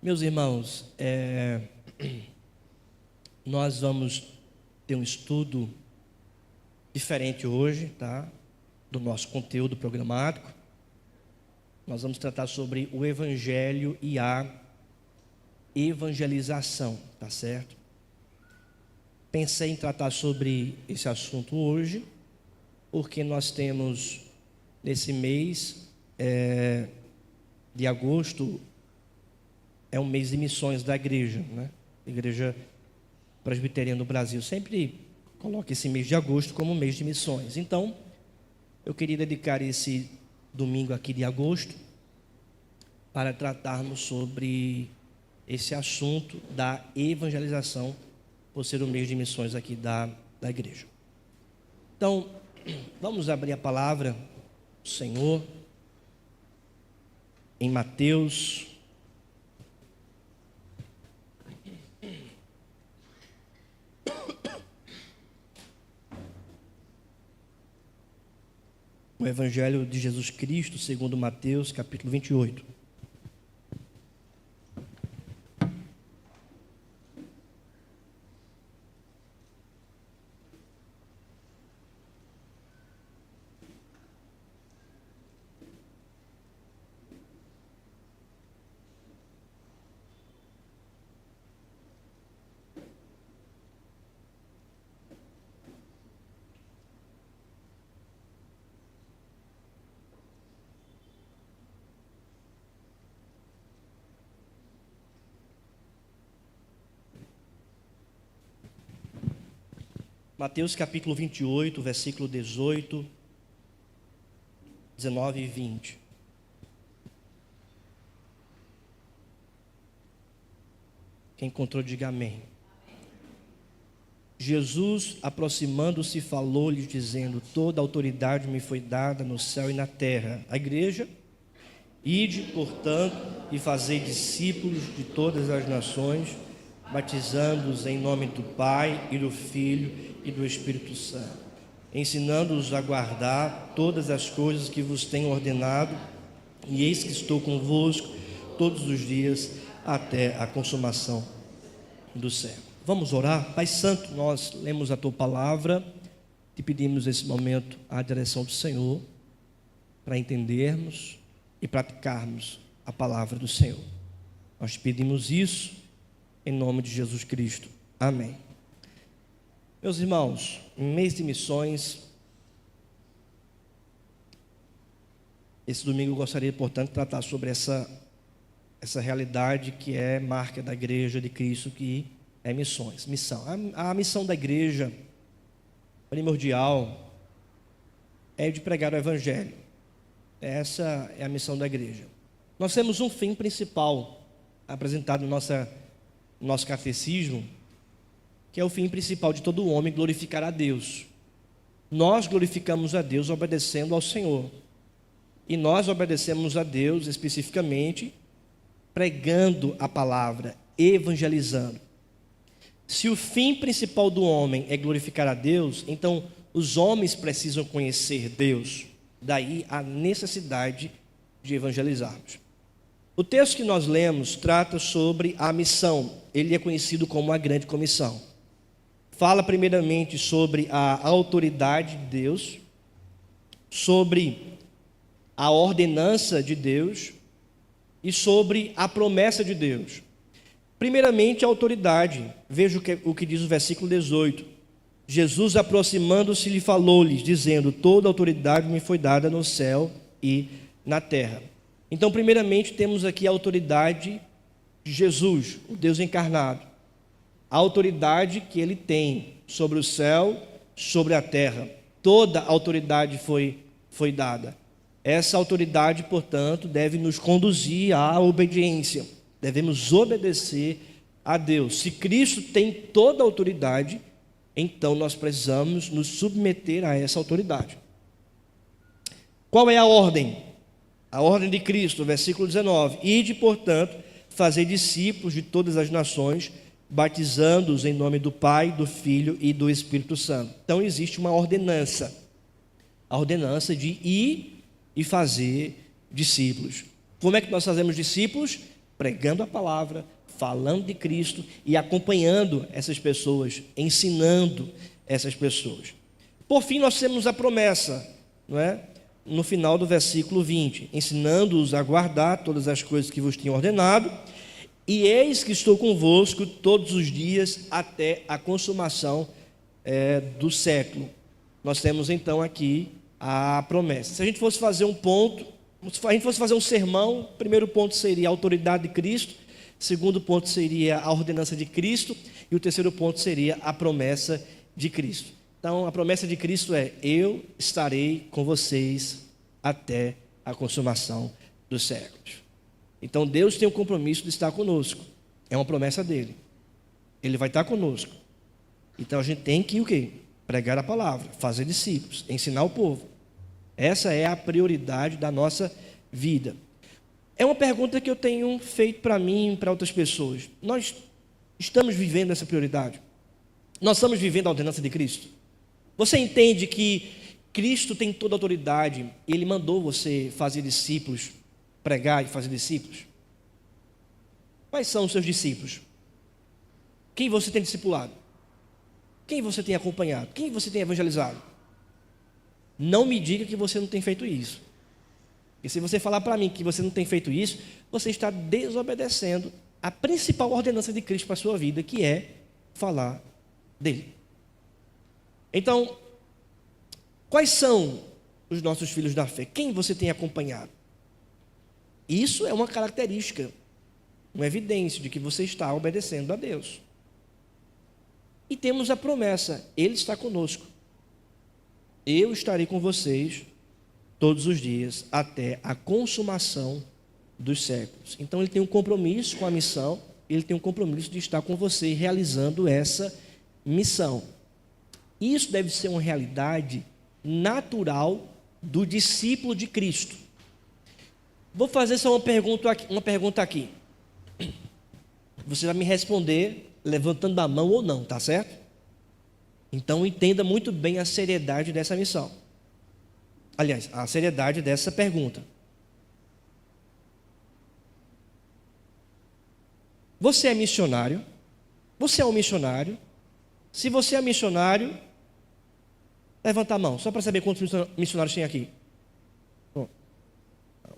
Meus irmãos, nós vamos ter um estudo diferente hoje, tá? Do nosso conteúdo programático. Nós vamos tratar sobre o Evangelho e a evangelização, tá certo? Pensei em tratar sobre esse assunto hoje, porque nós temos nesse mês de agosto, é um mês de missões da igreja, né? Igreja Presbiteriana do Brasil sempre coloca esse mês de agosto como mês de missões. Então, eu queria dedicar esse domingo aqui de agosto para tratarmos sobre esse assunto da evangelização, por ser o mês de missões aqui da igreja. Então, vamos abrir a palavra do Senhor em Mateus, o Evangelho de Jesus Cristo, segundo Mateus, capítulo 28. Mateus capítulo 28, versículo 18, 19 e 20. Quem encontrou, diga amém. Jesus, aproximando-se, falou-lhes, dizendo: toda autoridade me foi dada no céu e na terra. A igreja: ide, portanto, e fazei discípulos de todas as nações, batizando-os em nome do Pai e do Filho e do Espírito Santo, ensinando-os a guardar todas as coisas que vos tenho ordenado, e eis que estou convosco todos os dias até a consumação do século. Vamos orar? Pai Santo, nós lemos a Tua palavra, te pedimos nesse momento a direção do Senhor, para entendermos e praticarmos a palavra do Senhor. Nós te pedimos isso em nome de Jesus Cristo. Amém. Meus irmãos, mês de missões, esse domingo eu gostaria, portanto, de tratar sobre essa realidade que é marca da igreja de Cristo, que é missões, missão. A missão da igreja primordial é de pregar o Evangelho. Essa é a missão da igreja. Nós temos um fim principal apresentado no nosso catecismo, que é o fim principal de todo homem, glorificar a Deus. Nós glorificamos a Deus obedecendo ao Senhor. E nós obedecemos a Deus especificamente pregando a palavra, evangelizando. Se o fim principal do homem é glorificar a Deus, então os homens precisam conhecer Deus. Daí a necessidade de evangelizarmos. O texto que nós lemos trata sobre a missão. Ele é conhecido como a Grande Comissão. Fala primeiramente sobre a autoridade de Deus, sobre a ordenança de Deus e sobre a promessa de Deus. Primeiramente, a autoridade. Veja o que diz o versículo 18. Jesus, aproximando-se, lhe falou-lhes, dizendo: toda autoridade me foi dada no céu e na terra. Então, primeiramente, temos aqui a autoridade de Jesus, o Deus encarnado. A autoridade que ele tem sobre o céu, sobre a terra. Toda a autoridade foi dada. Essa autoridade, portanto, deve nos conduzir à obediência. Devemos obedecer a Deus. Se Cristo tem toda a autoridade, então nós precisamos nos submeter a essa autoridade. Qual é a ordem? A ordem de Cristo, versículo 19. Ide, portanto, fazei discípulos de todas as nações, batizando-os em nome do Pai, do Filho e do Espírito Santo. Então existe uma ordenança. A ordenança de ir e fazer discípulos. Como é que nós fazemos discípulos? pregando a palavra, falando de Cristo e acompanhando essas pessoas, ensinando essas pessoas. Por fim, nós temos a promessa, não é? No final do versículo 20, ensinando-os a guardar todas as coisas que vos tinha ordenado, e eis que estou convosco todos os dias até a consumação do século. Nós temos então aqui a promessa. Se a gente fosse fazer um ponto, se a gente fosse fazer um sermão, o primeiro ponto seria a autoridade de Cristo, o segundo ponto seria a ordenança de Cristo, e o terceiro ponto seria a promessa de Cristo. Então, a promessa de Cristo é: eu estarei com vocês até a consumação dos séculos. Então, Deus tem o compromisso de estar conosco. É uma promessa dele. Ele vai estar conosco. Então, a gente tem que o quê? Pregar a palavra, fazer discípulos, ensinar o povo. Essa é a prioridade da nossa vida. É uma pergunta que eu tenho feito para mim e para outras pessoas. Nós estamos vivendo essa prioridade? Nós estamos vivendo a ordenança de Cristo? Você entende que Cristo tem toda a autoridade, Ele mandou você fazer discípulos, pregar e fazer discípulos? Quais são os seus discípulos? Quem você tem discipulado? Quem você tem acompanhado? Quem você tem evangelizado? Não me diga que você não tem feito isso. E se você falar para mim que você não tem feito isso, você está desobedecendo a principal ordenança de Cristo para a sua vida, que é falar dele. Então, quais são os nossos filhos da fé? Quem você tem acompanhado? Isso é uma característica, uma evidência de que você está obedecendo a Deus. E temos a promessa: Ele está conosco. Eu estarei com vocês todos os dias até a consumação dos séculos. Então Ele tem um compromisso com a missão, Ele tem um compromisso de estar com você realizando essa missão. Isso deve ser uma realidade natural do discípulo de Cristo. Vou fazer só uma pergunta aqui. Você vai me responder levantando a mão ou não, tá certo? Então entenda muito bem a seriedade dessa missão. Aliás, a seriedade dessa pergunta. Você é missionário? Você é um missionário? Se você é missionário, levanta a mão, só para saber quantos missionários tem aqui.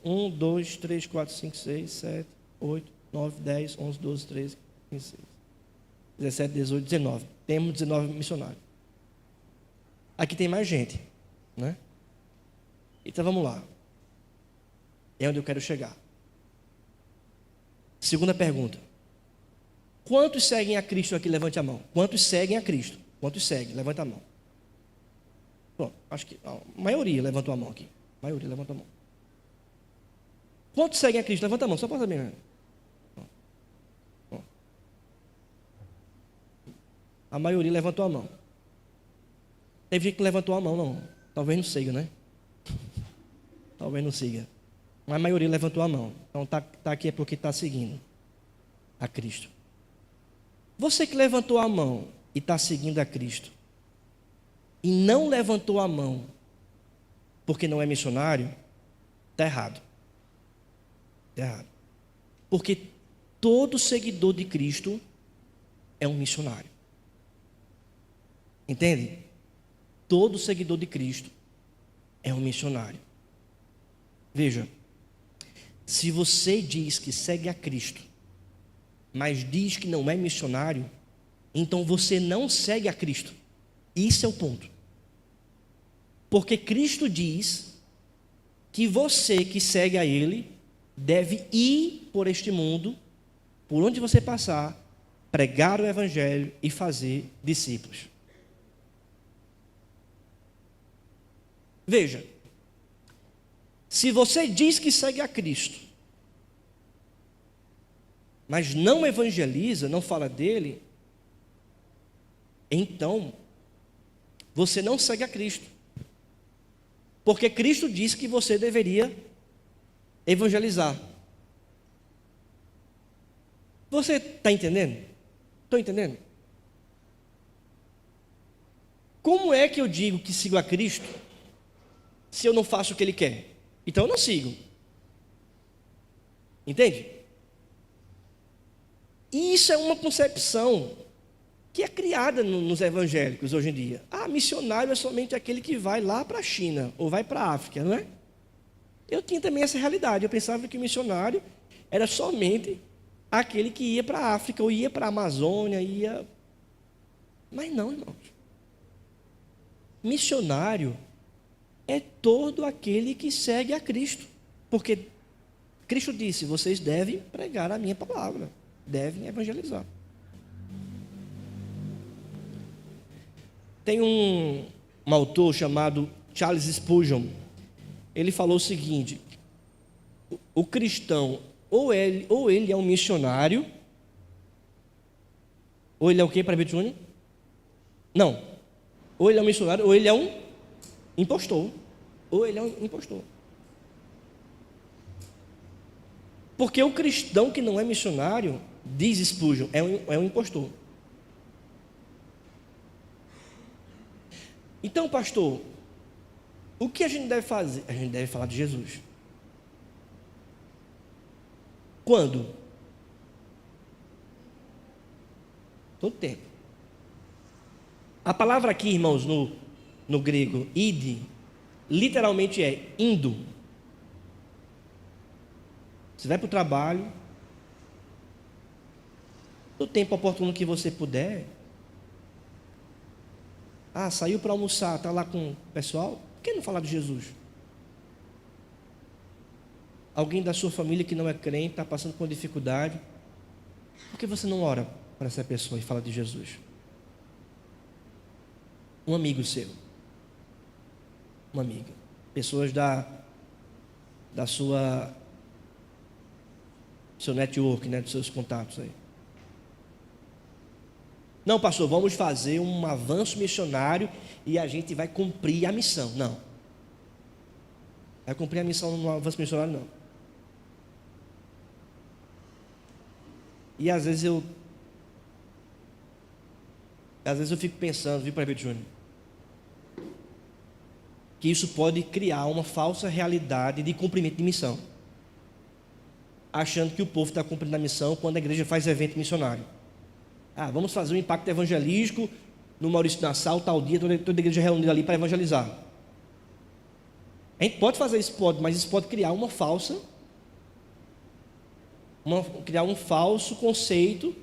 1, 2, 3, 4, 5, 6, 7, 8, 9, 10, 11, 12, 13, 15, 16, 17, 18, 19. Temos 19 missionários. Aqui tem mais gente, né? Então vamos lá. É onde eu quero chegar. Segunda pergunta. Quantos seguem a Cristo aqui? Levante a mão. Quantos seguem a Cristo? Quantos seguem? Levanta a mão. Pronto, acho que a maioria levantou a mão aqui. A maioria levantou a mão. Quantos seguem a Cristo? Levanta a mão, só para saber. Né? A maioria levantou a mão. Teve gente que levantou a mão, não. Talvez não siga, né? Talvez não siga. Mas a maioria levantou a mão. Então tá aqui é porque está seguindo a Cristo. Você que levantou a mão e está seguindo a Cristo, e não levantou a mão porque não é missionário, está errado. Está errado. Porque todo seguidor de Cristo é um missionário. Entende? Todo seguidor de Cristo é um missionário. Veja, se você diz que segue a Cristo, mas diz que não é missionário, então você não segue a Cristo. Isso é o ponto. Porque Cristo diz que você que segue a Ele deve ir por este mundo, por onde você passar, pregar o Evangelho e fazer discípulos. Veja, se você diz que segue a Cristo, mas não evangeliza, não fala dele, então você não segue a Cristo. Porque Cristo disse que você deveria evangelizar. Você está entendendo? Estou entendendo? Como é que eu digo que sigo a Cristo se eu não faço o que Ele quer? Então eu não sigo. Entende? E isso é uma concepção que é criada nos evangélicos hoje em dia. Missionário é somente aquele que vai lá para a China ou vai para a África, não é? Eu tinha também essa realidade. Eu pensava que o missionário era somente aquele que ia para a África ou ia para a Amazônia, Mas não, irmãos. Missionário é todo aquele que segue a Cristo. Porque Cristo disse: vocês devem pregar a minha palavra, devem evangelizar. Tem um autor chamado Charles Spurgeon. Ele falou o seguinte: o cristão, ou ele é um missionário, ou ele é o quê, para Júnior? Não. Ou ele é um missionário, ou ele é um impostor. Ou ele é um impostor. Porque o cristão que não é missionário, diz Spurgeon, é um impostor. Então, pastor, o que a gente deve fazer? A gente deve falar de Jesus. Quando? Todo tempo. A palavra aqui, irmãos, no grego, ide, literalmente é indo. Você vai para o trabalho, no tempo oportuno que você puder. Saiu para almoçar, está lá com o pessoal. Por que não falar de Jesus? Alguém da sua família que não é crente, está passando por dificuldade. Por que você não ora para essa pessoa e fala de Jesus? Um amigo seu. Uma amiga. Pessoas da seu network, dos seus contatos aí. Não, pastor, vamos fazer um avanço missionário e a gente vai cumprir a missão. Não. Vai cumprir a missão no avanço missionário, não. E às vezes eu fico pensando, viu, Prefeito Júnior, que isso pode criar uma falsa realidade de cumprimento de missão, achando que o povo está cumprindo a missão quando a igreja faz evento missionário. Vamos fazer um impacto evangelístico no Maurício Nassau, tal dia, toda a igreja reunida ali para evangelizar. A gente pode fazer isso, mas isso pode criar criar um falso conceito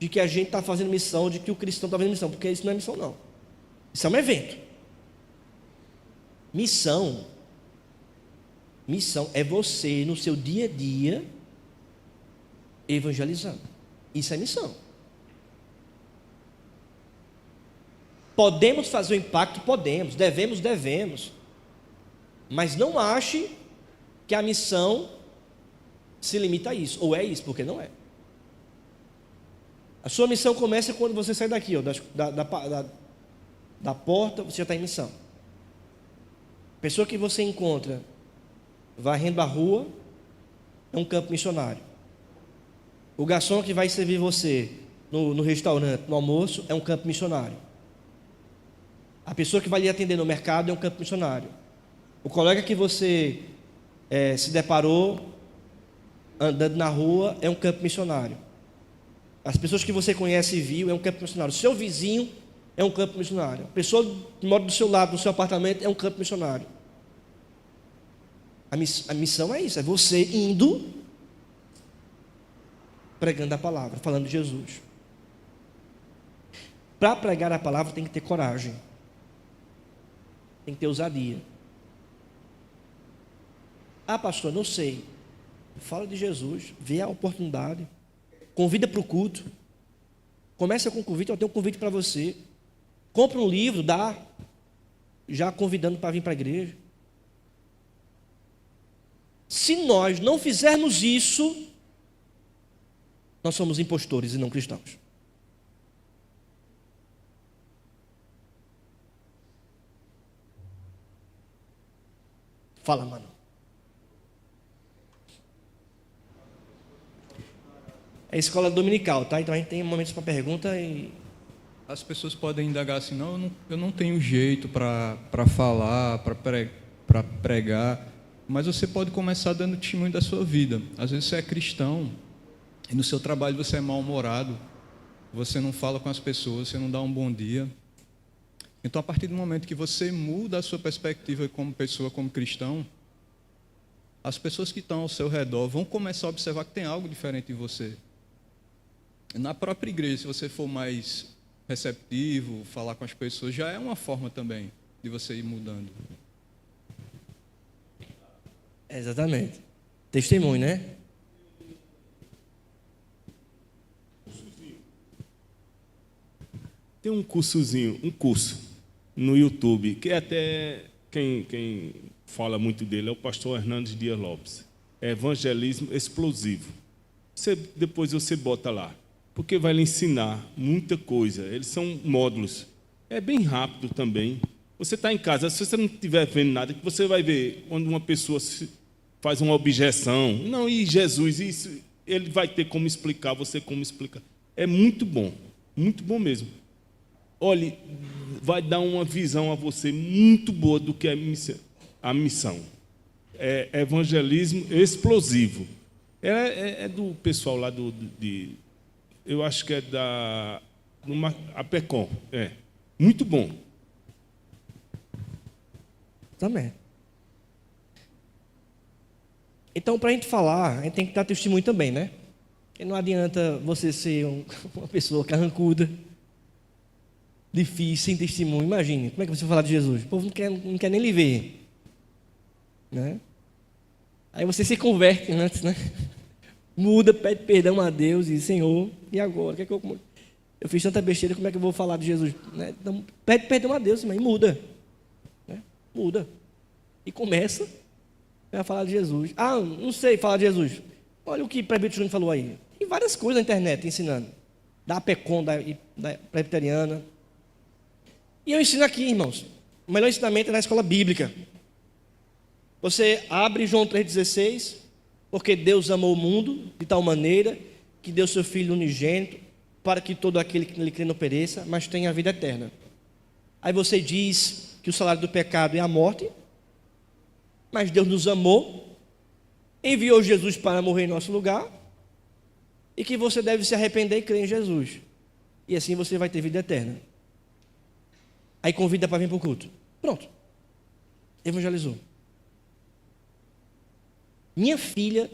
de que a gente está fazendo missão, de que o cristão está fazendo missão, porque isso não é missão, não. Isso é um evento. Missão é você, no seu dia a dia, evangelizando. Isso é missão. Podemos fazer o impacto? Podemos. Devemos. Mas não ache que a missão se limita a isso. Ou é isso, porque não é. A sua missão começa quando você sai daqui, da porta, você já está em missão. A pessoa que você encontra varrendo a rua é um campo missionário. O garçom que vai servir você no restaurante, no almoço, é um campo missionário. A pessoa que vai lhe atender no mercado é um campo missionário. O colega que você se deparou andando na rua é um campo missionário. As pessoas que você conhece e viu é um campo missionário. O seu vizinho é um campo missionário. A pessoa que mora do seu lado, no seu apartamento, é um campo missionário. A missão é isso, é você indo, pregando a palavra, falando de Jesus. Para pregar a palavra tem que ter coragem. Tem que ter ousadia. Pastor, não sei. Fala de Jesus, vê a oportunidade, convida para o culto. Começa com um convite, eu tenho um convite para você. Compra um livro, dá, já convidando para vir para a igreja. Se nós não fizermos isso, nós somos impostores e não cristãos. Fala, mano. É escola dominical, tá? Então a gente tem momentos para pergunta e... As pessoas podem indagar assim, eu não tenho jeito para falar, para pregar, mas você pode começar dando testemunho da sua vida. Às vezes você é cristão e no seu trabalho você é mal-humorado, você não fala com as pessoas, você não dá um bom dia. Então, a partir do momento que você muda a sua perspectiva como pessoa, como cristão, as pessoas que estão ao seu redor vão começar a observar que tem algo diferente em você. Na própria igreja, se você for mais receptivo, falar com as pessoas, já é uma forma também de você ir mudando. Exatamente. Testemunho, né? Tem um curso no YouTube, que até quem fala muito dele é o pastor Hernandes Dias Lopes. É Evangelismo Explosivo. Depois você bota lá, porque vai lhe ensinar muita coisa. Eles são módulos. É bem rápido também. Você está em casa, se você não estiver vendo nada, que você vai ver quando uma pessoa faz uma objeção. Não, e Jesus, isso, ele vai ter como explicar, você como explicar. É muito bom mesmo. Olhe, vai dar uma visão a você muito boa do que é a missão. É evangelismo explosivo. É do pessoal lá eu acho que é da APECOM. É muito bom. Também. Então, para a gente falar, a gente tem que dar testemunho também, né? Porque não adianta você ser uma pessoa carrancuda, difícil, sem testemunho. Imagine, como é que você vai falar de Jesus? O povo não quer nem lhe ver. Né? Aí você se converte antes, né? Muda, pede perdão a Deus e diz, Senhor, e agora? Que é que eu fiz tanta besteira, como é que eu vou falar de Jesus? Né? Então, pede perdão a Deus, mas muda. Né? Muda. E começa a falar de Jesus. Ah, não sei falar de Jesus. Olha o que o presbítero Júnior falou aí. Tem várias coisas na internet ensinando. Da APECOM, da presbiteriana. E eu ensino aqui, irmãos. O melhor ensinamento é na escola bíblica. Você abre João 3,16, porque Deus amou o mundo de tal maneira que deu seu Filho unigênito para que todo aquele que nele crê não pereça, mas tenha a vida eterna. Aí você diz que o salário do pecado é a morte, mas Deus nos amou, enviou Jesus para morrer em nosso lugar, e que você deve se arrepender e crer em Jesus. E assim você vai ter vida eterna. Aí convida para vir para o culto. Pronto. Evangelizou. Minha filha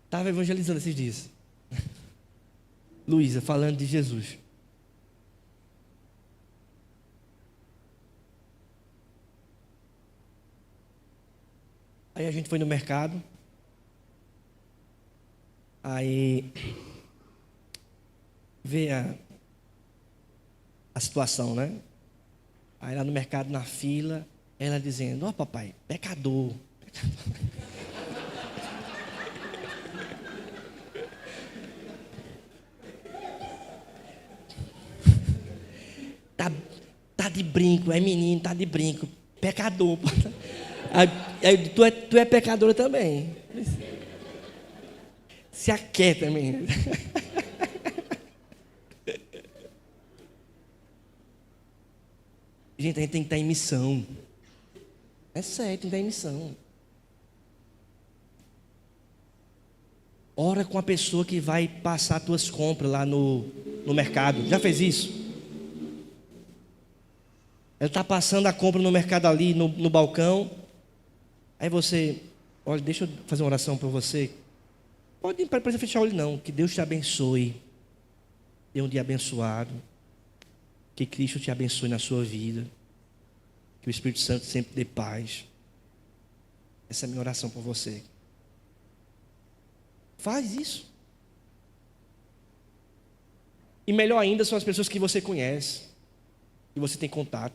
estava evangelizando esses dias. Luísa, falando de Jesus. Aí a gente foi no mercado. Aí vê a situação, né? Aí lá no mercado, na fila, ela dizendo, ó papai, pecador. Tá de brinco, é menino, tá de brinco, pecador. Aí, tu é pecadora também. Se aquieta, menina. Gente, a gente tem que estar em missão. É sério, tem que estar em missão. Ora com a pessoa que vai passar as tuas compras lá no mercado. Já fez isso? Ela está passando a compra no mercado ali, no balcão. Aí você, olha, deixa eu fazer uma oração para você. Pode precisa fechar o olho não. Que Deus te abençoe. Dê um dia abençoado. Que Cristo te abençoe na sua vida. Que o Espírito Santo sempre dê paz. Essa é a minha oração por você. Faz isso. E melhor ainda são as pessoas que você conhece, que você tem contato,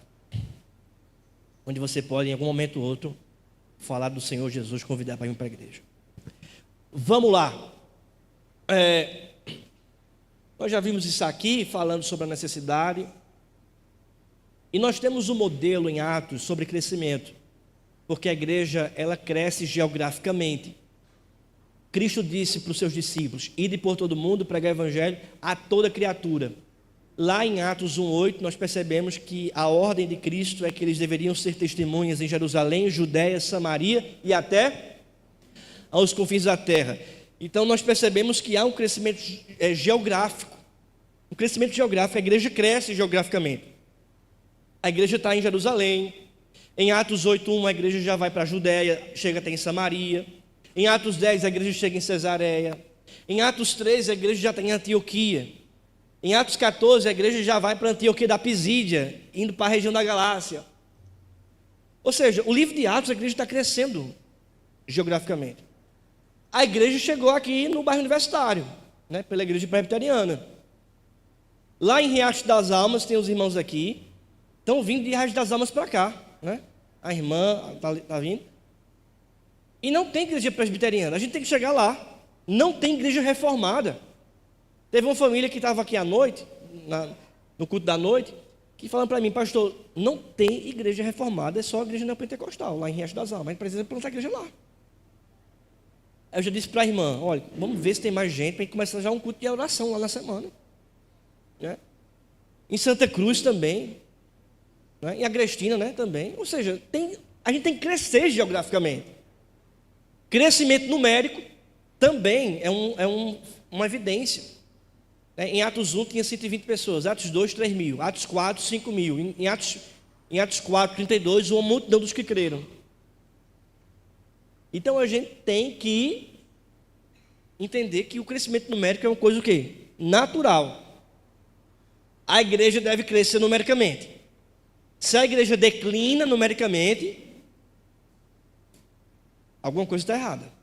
onde você pode, em algum momento ou outro, falar do Senhor Jesus, convidar para ir para a igreja. Vamos lá. Nós já vimos isso aqui, falando sobre a necessidade. E nós temos um modelo em Atos sobre crescimento, porque a igreja, ela cresce geograficamente. Cristo disse para os seus discípulos, ide por todo mundo, pregar o evangelho a toda criatura. Lá em Atos 1,8, nós percebemos que a ordem de Cristo é que eles deveriam ser testemunhas em Jerusalém, Judéia, Samaria e até aos confins da terra. Então nós percebemos que há um crescimento geográfico. Um crescimento geográfico, a igreja cresce geograficamente. A igreja está em Jerusalém. Em Atos 8:1 a igreja já vai para a Judéia, chega até em Samaria. Em Atos 10 a igreja chega em Cesareia. Em Atos 13 a igreja já está em Antioquia. Em Atos 14 a igreja já vai para Antioquia da Pisídia, indo para a região da Galácia. Ou seja, o livro de Atos a igreja está crescendo geograficamente. A igreja chegou aqui no bairro Universitário, né, pela igreja presbiteriana. Lá em Riacho das Almas, tem os irmãos aqui, estão vindo de Riacho das Almas para cá, né? A irmã está vindo. E não tem igreja presbiteriana, a gente tem que chegar lá. Não tem igreja reformada. Teve uma família que estava aqui à noite, no culto da noite, que falando para mim, pastor, não tem igreja reformada, é só a igreja neopentecostal, lá em Riacho das Almas, a gente precisa plantar a igreja lá. Aí eu já disse para a irmã, olha, vamos ver se tem mais gente, para a gente começar já um culto de oração lá na semana. Né? Em Santa Cruz também, né? Em Agrestina, né, também. Ou seja, a gente tem que crescer geograficamente. Crescimento numérico também é uma evidência. Em Atos 1 tinha 120 pessoas, Atos 2, 3 mil, Atos 4, 5 mil, em Atos 4, 32, uma multidão dos que creram. Então a gente tem que entender que o crescimento numérico é uma coisa o quê? Natural. A igreja deve crescer numericamente. Se a igreja declina numericamente, alguma coisa está errada.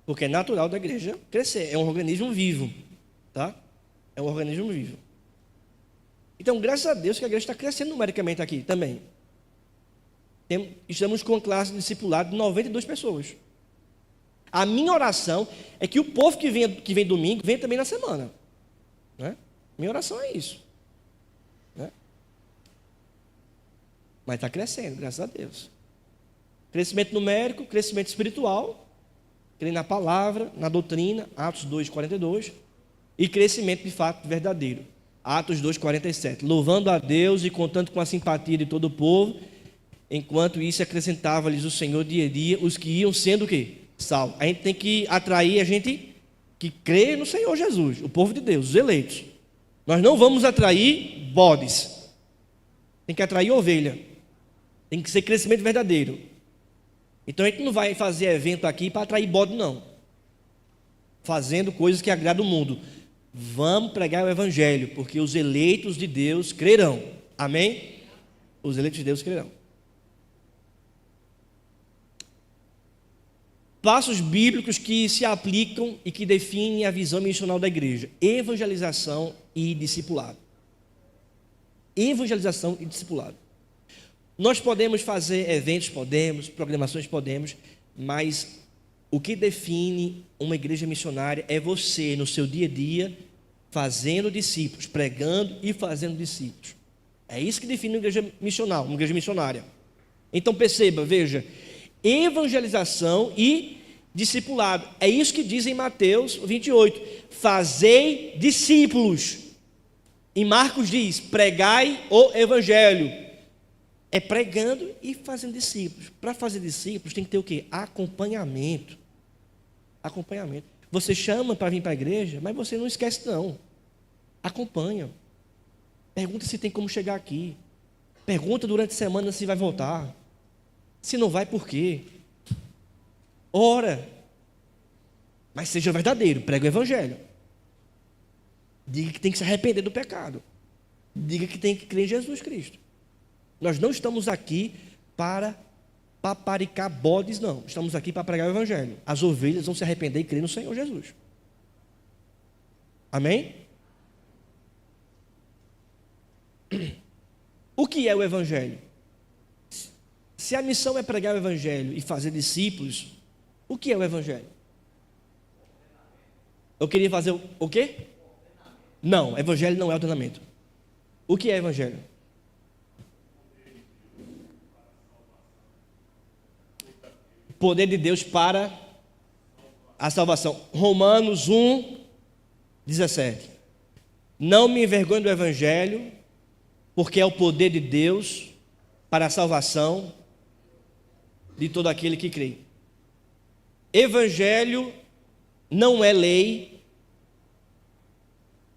Porque é natural da igreja crescer. É um organismo vivo. Tá? É um organismo vivo. Então, graças a Deus que a igreja está crescendo numericamente aqui também. Estamos com uma classe de discipulado de 92 pessoas. A minha oração é que o povo que vem domingo, venha também na semana. Né? Minha oração é isso. Né? Mas está crescendo, graças a Deus. Crescimento numérico, crescimento espiritual, crer na palavra, na doutrina, Atos 2, 42, e crescimento de fato verdadeiro, Atos 2, 47, louvando a Deus e contando com a simpatia de todo o povo, enquanto isso acrescentava-lhes o Senhor dia a dia os que iam sendo o quê? Salvos. A gente tem que atrair a gente que crê no Senhor Jesus, o povo de Deus, os eleitos. Nós não vamos atrair bodes, tem que atrair ovelha, tem que ser crescimento verdadeiro. Então a gente não vai fazer evento aqui para atrair bode, não. Fazendo coisas que agradam o mundo. Vamos pregar o evangelho, porque os eleitos de Deus crerão. Amém? Os eleitos de Deus crerão. Passos bíblicos que se aplicam e que definem a visão missional da igreja: evangelização e discipulado. Evangelização e discipulado. Nós podemos fazer eventos, podemos, programações, podemos, mas o que define uma igreja missionária é você, no seu dia a dia, fazendo discípulos, pregando e fazendo discípulos. É isso que define uma igreja missional, uma igreja missionária. Então perceba, veja, evangelização e discipulado. É isso que diz em Mateus 28, fazei discípulos. Em Marcos diz, pregai o evangelho. É pregando e fazendo discípulos. Para fazer discípulos tem que ter o quê? Acompanhamento. Acompanhamento. Você chama para vir para a igreja, mas você não esquece não. Acompanha. Pergunta se tem como chegar aqui. Pergunta durante a semana se vai voltar. Se não vai, por quê? Ora. Mas seja verdadeiro, prega o evangelho. Diga que tem que se arrepender do pecado. Diga que tem que crer em Jesus Cristo. Nós não estamos aqui para paparicar bodes, não. Estamos aqui para pregar o evangelho. As ovelhas vão se arrepender e crer no Senhor Jesus. Amém? O que é o evangelho? Se a missão é pregar o evangelho e fazer discípulos, o que é o evangelho? Eu queria fazer o quê? Não, evangelho não é ordenamento. O que é evangelho? Poder de Deus para a salvação. Romanos 1, 17. Não me envergonho do evangelho, porque é o poder de Deus para a salvação de todo aquele que crê. Evangelho não é lei,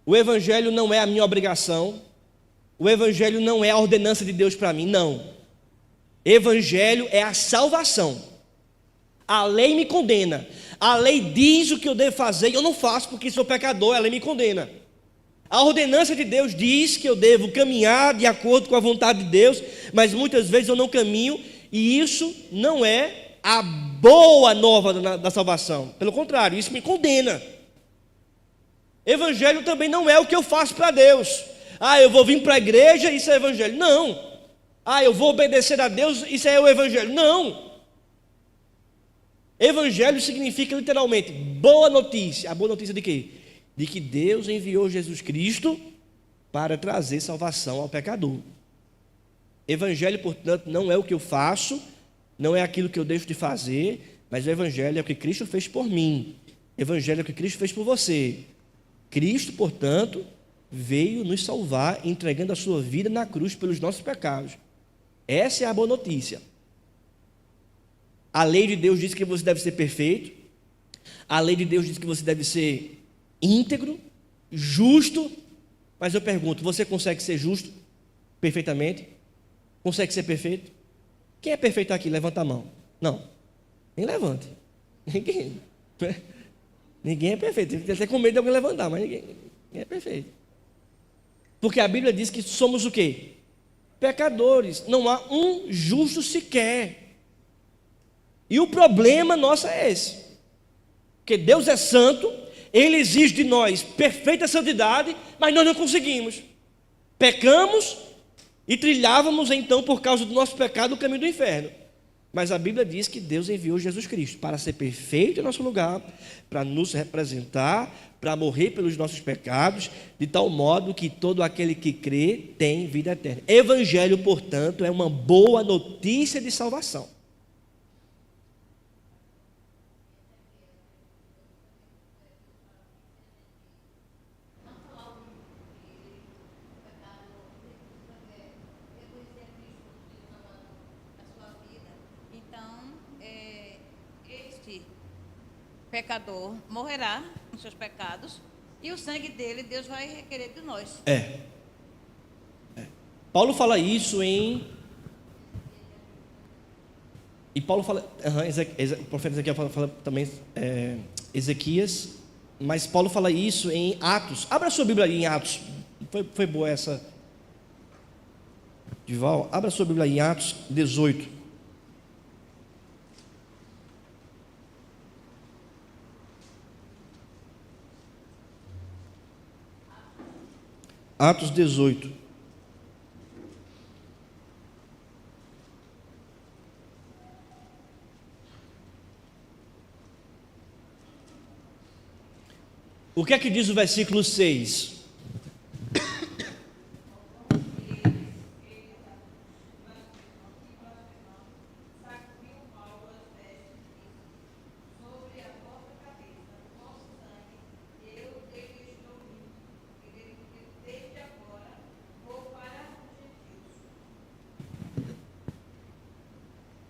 o Evangelho não é a minha obrigação, o Evangelho não é a ordenança de Deus para mim, não. Evangelho é a salvação. A lei me condena, a lei diz o que eu devo fazer e eu não faço porque sou pecador, a lei me condena. A ordenança de Deus diz que eu devo caminhar de acordo com a vontade de Deus, mas muitas vezes eu não caminho, e isso não é a boa nova da salvação. Pelo contrário, isso me condena. Evangelho também não é o que eu faço para Deus. Eu vou vir para a igreja, isso é evangelho. Não. Eu vou obedecer a Deus, isso é o evangelho. Não. Evangelho significa literalmente boa notícia. A boa notícia de quê? De que Deus enviou Jesus Cristo para trazer salvação ao pecador. Evangelho, portanto, não é o que eu faço, não é aquilo que eu deixo de fazer, mas o Evangelho é o que Cristo fez por mim. Evangelho é o que Cristo fez por você. Cristo, portanto, veio nos salvar, entregando a sua vida na cruz pelos nossos pecados. Essa é a boa notícia. A lei de Deus diz que você deve ser perfeito. A lei de Deus diz que você deve ser íntegro, justo. Mas eu pergunto, você consegue ser justo perfeitamente? Consegue ser perfeito? Quem é perfeito aqui? Levanta a mão. Não, nem levante. Ninguém é perfeito. Tem até com medo de alguém levantar, mas ninguém é perfeito. Porque a Bíblia diz que somos o quê? Pecadores. Não há um justo sequer. E o problema nosso é esse. Porque Deus é santo, Ele exige de nós perfeita santidade, mas nós não conseguimos. Pecamos e trilhávamos então, por causa do nosso pecado, o caminho do inferno. Mas a Bíblia diz que Deus enviou Jesus Cristo para ser perfeito em nosso lugar, para nos representar, para morrer pelos nossos pecados, de tal modo que todo aquele que crê tem vida eterna. Evangelho, portanto, é uma boa notícia de salvação. Pecador morrerá com seus pecados e o sangue dele Deus vai requerer de nós. Paulo fala isso em... E Paulo fala... o profeta Ezequiel fala também Ezequias, mas Paulo fala isso em Atos. Abra sua Bíblia aí em Atos. Foi boa essa, Dival. Abra sua Bíblia aí em Atos 18. Atos 18. O que é que diz o versículo 6?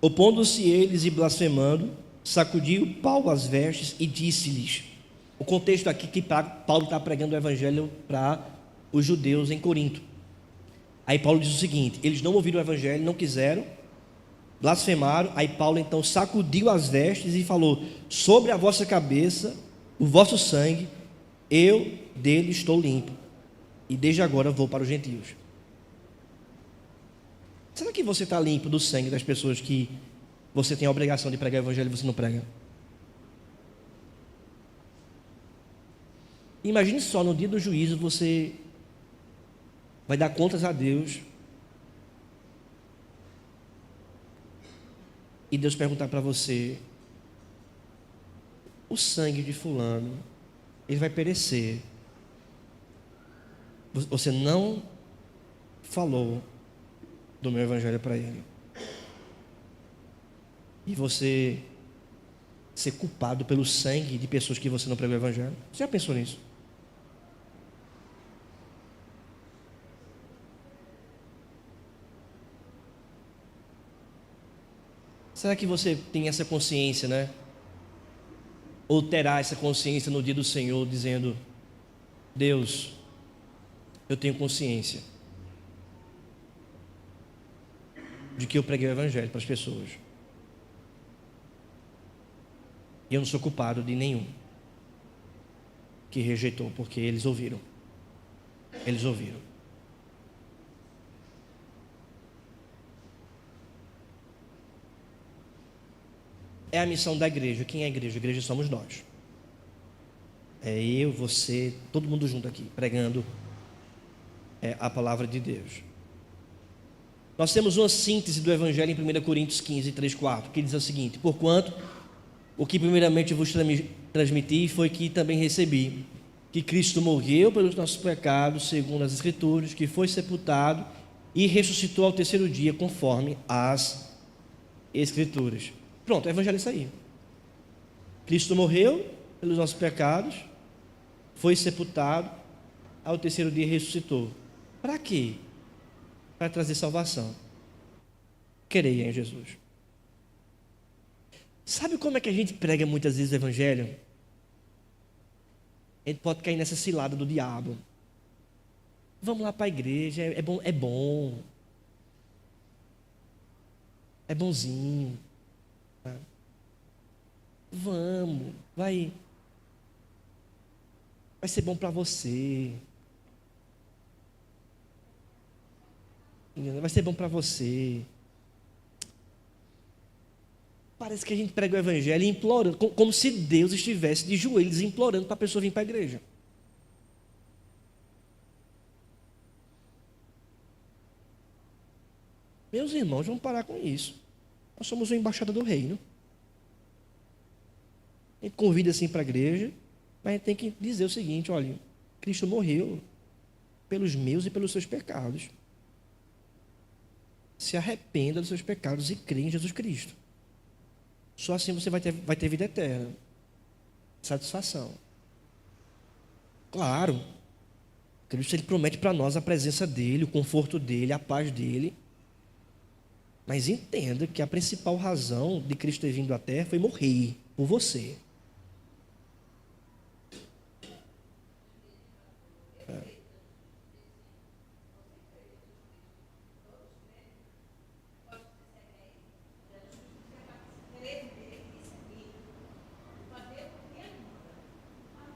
Opondo-se eles e blasfemando, sacudiu Paulo as vestes e disse-lhes. O contexto aqui que Paulo está pregando o evangelho para os judeus em Corinto. Aí Paulo diz o seguinte: eles não ouviram o evangelho, não quiseram, blasfemaram. Aí Paulo então sacudiu as vestes e falou: sobre a vossa cabeça, o vosso sangue, eu dele estou limpo, e desde agora vou para os gentios. Será que você está limpo do sangue das pessoas que você tem a obrigação de pregar o evangelho e você não prega? Imagine só, no dia do juízo você vai dar contas a Deus e Deus perguntar para você: o sangue de fulano, ele vai perecer. Você não falou do meu evangelho para ele. E você ser culpado pelo sangue de pessoas que você não pregou o evangelho. Você já pensou nisso? Será que você tem essa consciência, né? ou terá essa consciência no dia do Senhor, dizendo: Deus, eu tenho consciência de que eu preguei o Evangelho para as pessoas, e eu não sou culpado de nenhum que rejeitou, porque eles ouviram. Eles ouviram. É a missão da igreja. Quem é a igreja? A igreja somos nós. É eu, você, todo mundo junto aqui, pregando a palavra de Deus. Nós temos uma síntese do Evangelho em 1 Coríntios 15, 3, 4, que diz o seguinte: porquanto o que primeiramente vos transmiti foi que também recebi, que Cristo morreu pelos nossos pecados, segundo as Escrituras, que foi sepultado e ressuscitou ao terceiro dia, conforme as Escrituras. Pronto, o Evangelho é isso aí. Cristo morreu pelos nossos pecados, foi sepultado, ao terceiro dia ressuscitou. Para quê? Para trazer salvação. Creia em Jesus. Sabe como é que a gente prega muitas vezes o Evangelho? A gente pode cair nessa cilada do diabo. Vamos lá para a igreja, é bom, é bom. É bonzinho. Vamos, vai ser bom para você. Vai ser bom para você. Parece que a gente prega o Evangelho implorando, como se Deus estivesse de joelhos implorando para a pessoa vir para a igreja. Meus irmãos, vamos parar com isso. Nós somos uma embaixada do reino. A gente convida assim para a igreja, mas a gente tem que dizer o seguinte: olha, Cristo morreu pelos meus e pelos seus pecados. Se arrependa dos seus pecados e crê em Jesus Cristo. Só assim você vai ter vida eterna, satisfação. Claro, Cristo ele promete para nós a presença dele, o conforto dele, a paz dele. Mas entenda que a principal razão de Cristo ter vindo à terra foi morrer por você.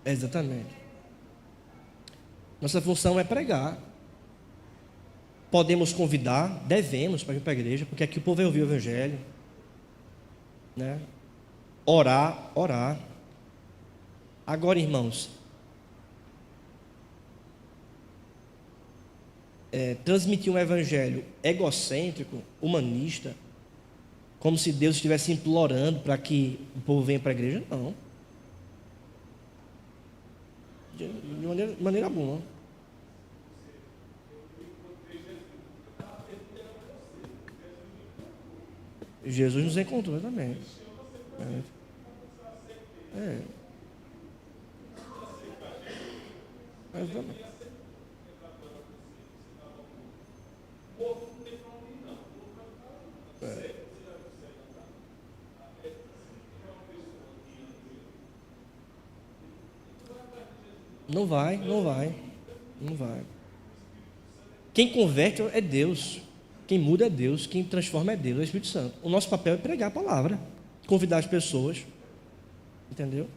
Exatamente. Nossa função é pregar. Podemos convidar, devemos para vir para a igreja, porque aqui o povo vai ouvir o Evangelho, né? Orar. Agora, irmãos, transmitir um Evangelho egocêntrico, humanista, como se Deus estivesse implorando para que o povo venha para a igreja, não. De maneira alguma. Jesus nos encontrou também. Exatamente. Não vai. Quem converte é Deus. Quem muda é Deus. Quem transforma é Deus, é o Espírito Santo. O nosso papel é pregar a palavra, convidar as pessoas. Entendeu?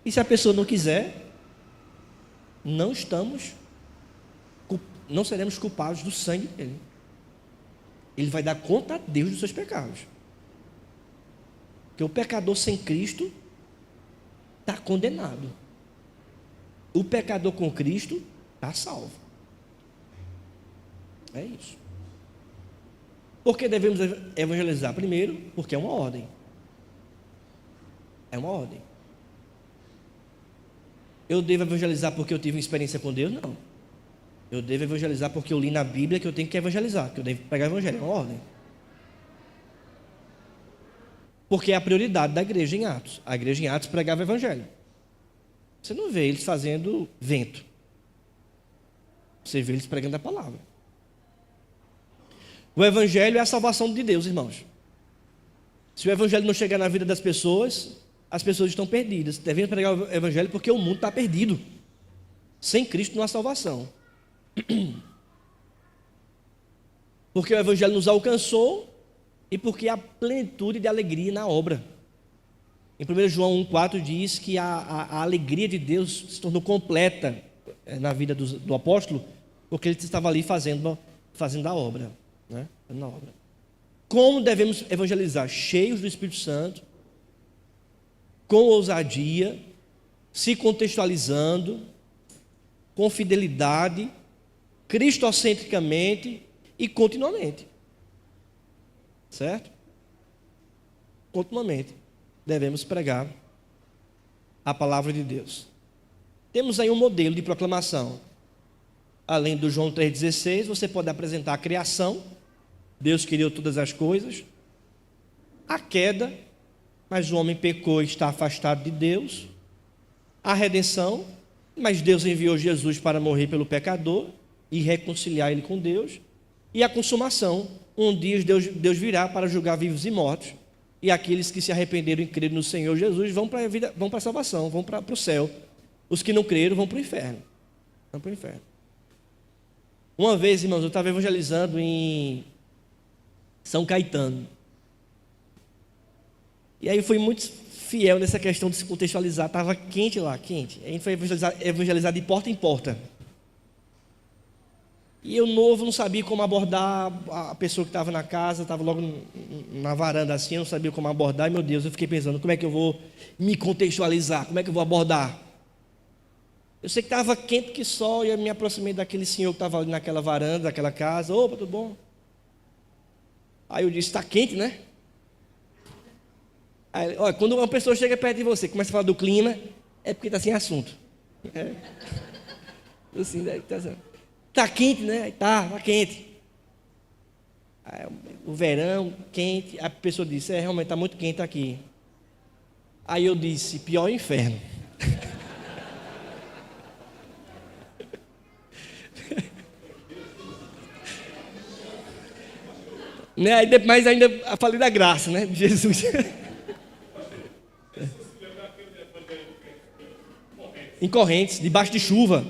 E se a pessoa não quiser, não seremos culpados do sangue dele. Ele vai dar conta a Deus dos seus pecados. Porque o pecador sem Cristo está condenado. O pecador com Cristo está salvo. É isso. Por que devemos evangelizar? Primeiro, porque é uma ordem. É uma ordem. Eu devo evangelizar porque eu tive uma experiência com Deus? Não. Eu devo evangelizar porque eu li na Bíblia que eu tenho que evangelizar, que eu devo pregar o Evangelho. É uma ordem. Porque é a prioridade da igreja em Atos. A igreja em Atos pregava o Evangelho. Você não vê eles fazendo vento. Você vê eles pregando a palavra. O Evangelho é a salvação de Deus, irmãos. Se o Evangelho não chegar na vida das pessoas, as pessoas estão perdidas. Devemos pregar o evangelho porque o mundo está perdido. Sem Cristo não há salvação. Porque o evangelho nos alcançou e porque há plenitude de alegria na obra. Em 1 João 1,4 diz que a alegria de Deus se tornou completa na vida do apóstolo, porque ele estava ali fazendo a obra, né? Na obra. Como devemos evangelizar? Cheios do Espírito Santo, com ousadia, se contextualizando, com fidelidade, cristocentricamente e continuamente. Certo? Continuamente devemos pregar a palavra de Deus. Temos aí um modelo de proclamação. Além do João 3,16, você pode apresentar a criação. Deus criou todas as coisas. A queda, mas o homem pecou e está afastado de Deus. A redenção, mas Deus enviou Jesus para morrer pelo pecador e reconciliar ele com Deus. E a consumação, um dia Deus virá para julgar vivos e mortos. E aqueles que se arrependeram e creram no Senhor Jesus vão para a vida, vão para a salvação, vão para o céu. Os que não creram vão para o inferno. Vão para o inferno. Uma vez, irmãos, eu estava evangelizando em São Caetano. E aí eu fui muito fiel nessa questão de se contextualizar. Estava quente lá, quente. A gente foi evangelizar de porta em porta. E eu novo não sabia como abordar a pessoa que estava na casa, estava logo na varanda assim, eu não sabia como abordar. E meu Deus, eu fiquei pensando, como é que eu vou me contextualizar? Como é que eu vou abordar? Eu sei que estava quente que só, e eu me aproximei daquele senhor que estava ali naquela varanda, daquela casa. Opa, tudo bom? Aí eu disse, está quente, né? Aí, olha, quando uma pessoa chega perto de você, começa a falar do clima, é porque está sem assunto. É. Assim, está quente, né? Está quente. Aí, o verão, quente. A pessoa disse, realmente está muito quente aqui. Aí eu disse, pior é o inferno. Né? Mas ainda falei da graça, né? De Jesus. Em correntes, debaixo de chuva.